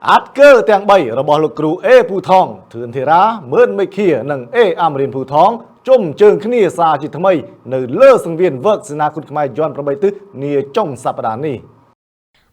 អាត់កើទាំង3របស់លោកគ្រូអេពូថងធឿនធីរ៉ាមើលមេឃានិងអេអាមរិនពូថងជុំជើងគ្នាសាជាថ្មីនៅលើសង្វៀនវឹកសេនាគុណខ្មែរយន់8ទិសនាចុងសប្តាហ៍នេះ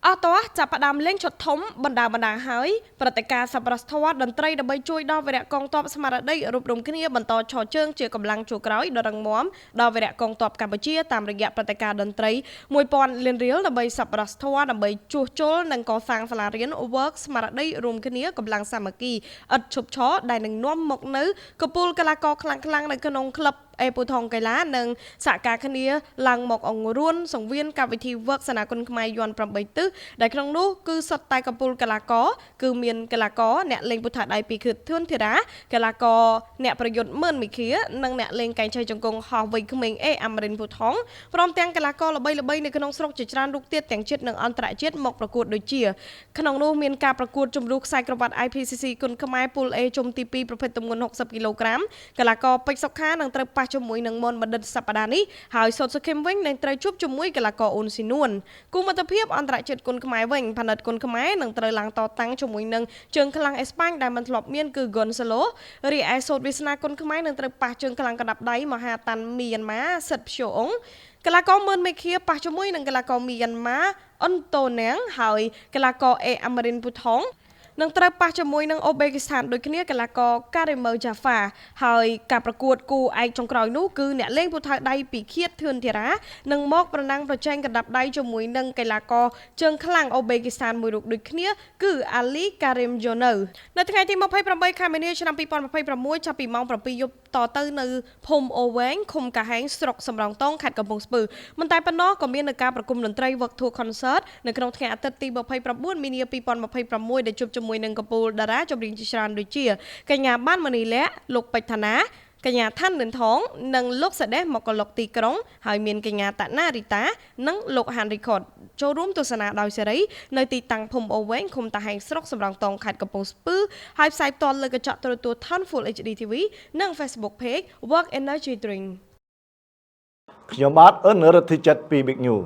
អត់តោះចាប់ផ្ដើមលេងឈុតធំបណ្ដាហើយព្រឹត្តិការណ៍សប្បុរសធម៌តន្ត្រីដើម្បីជួយដល់វីរៈកងទ័ពស្មារតីរួបរមគ្នាបន្តឈរជើងជាកម្លាំងជួរក្រោយដ៏រឹងមាំដល់វីរៈកងទ័ពកម្ពុជាតាមរយៈព្រឹត្តិការណ៍តន្ត្រី1000លានរៀលដើម្បីសប្បុរសធម៌ដើម្បីជួសជុលនិងកសាងសាលារៀន Work ស្មារតីរួមគ្នាកម្លាំងសាមគ្គីឥតឈប់ឈរដែលនឹងនាំមកនៅកពូលកីឡាករខ្លាំងៗនៅក្នុងក្លឹបអេពូថងកីឡានិងសហការគ្នាឡើងមកអង្រួនសង្វៀនកម្មវិធី Work សេនាគុណខ្មែរយន់8ទិសដែលក្នុងនោះគឺសុទ្ធតែកពូលកីឡាករគឺមានកីឡាករអ្នកលេងពុទ្ធដៃពីគឺធឿនធីរ៉ាកីឡាករអ្នកប្រយុទ្ធមឿនមីឃានិងអ្នកលេងកែងឆៃជង្គង់ហោះវៃក្មេងអេអាមរិនពូថងព្រមទាំងកីឡាករល្បីៗនៅក្នុងស្រុកជាច្រើនរូបទៀតទាំងជាតិនិងអន្តរជាតិមកប្រកួតដូចជាក្នុងនោះមានការប្រកួតជម្រុះខ្សែក្រវ៉ាត់ IPCC គុណខ្មែរពូល A ជុំទី2ប្រភេទទម្ងន់60គីឡូក្រាមកីឡាករពេជ្រសុខានឹងត្រូវប៉ះជាមួយនឹងមុនបណ្ឌិតសប្តាហ៍នេះហើយសុតសុខឹមវិញនឹងត្រូវជួបជាមួយកីឡាករអ៊ុនស៊ីនួនគូមិត្តភាពអន្តរជាតិគុណខ្មែរវិញផានិតគុណខ្មែរនឹងត្រូវឡើងតតាំងជាមួយនឹងជើងខ្លាំងអេស្ប៉ាញដែលមិនធ្លាប់មានគឺ Gonzalo រីឯសូតវាសនាគុណខ្មែរនឹងត្រូវប៉ះជើងខ្លាំងកណ្ដាប់ដៃមហាតាន់មីយ៉ាន់ម៉ាសិតព្យូអុងកីឡាករមឿនមេឃាប៉ះជាមួយនឹងកីឡាករមីយ៉ាន់ម៉ាអ៊ុនតូណាំងហើយកីឡាករអេអាមរិនពូថងនឹងត្រូវប៉ះជាមួយនឹងអូបេគីស្ថានដូចគ្នាកីឡាករការ៉េមើចាហ្វាហើយការប្រកួតគូឯកចុងក្រោយនោះគឺអ្នកលេងពូថៅដៃពីឃាតធឿនធីរ៉ានឹងមកប្រណាំងប្រជែងកណ្ដាប់ដៃជាមួយនឹងកីឡាករជើងខ្លាំងអូបេគីស្ថានមួយរូបដូចគ្នាគឺអាលីការ៉េមយ៉ូនៅនៅថ្ងៃទី28ខែមីនាឆ្នាំ2026ចាប់ពីម៉ោង7យប់តទៅនៅភូមិអូវែងឃុំកាហែងស្រុកសំរោងតងខេត្តកំពង់ស្ពឺមិនតែប៉ុណ្ណោះក៏មាននៅការប្រគំតន្ត្រី Work Tour Concert នៅក្នុងថ្ងៃអាទិត្យទី29មីនា2026ដែលជួបជាមួយនឹងកំពូលតារាចម្រៀងជាច្រើនដូចជាកញ្ញាបានមនីលក្ខលោកពេជ្រឋានាកញ្ញាឋានលឿនថងនិងលោកសដេសមកកលុកទីក្រុងហើយមានកញ្ញាតណារីតានិងលោកហានរីខតចូលរួមទស្សនាដោយសេរីនៅទីតាំងភូមិអូវែងឃុំតាហែងស្រុកសំរោងតងខេត្តកំពង់ស្ពឺហើយផ្សាយផ្ទាល់លើកញ្ចក់ទូរទស្សន៍ Thon Full HD TV និង Facebook Page Work Energy Drink ខ្ញុំបាទអឺនរដ្ឋិចិត្តពី Big News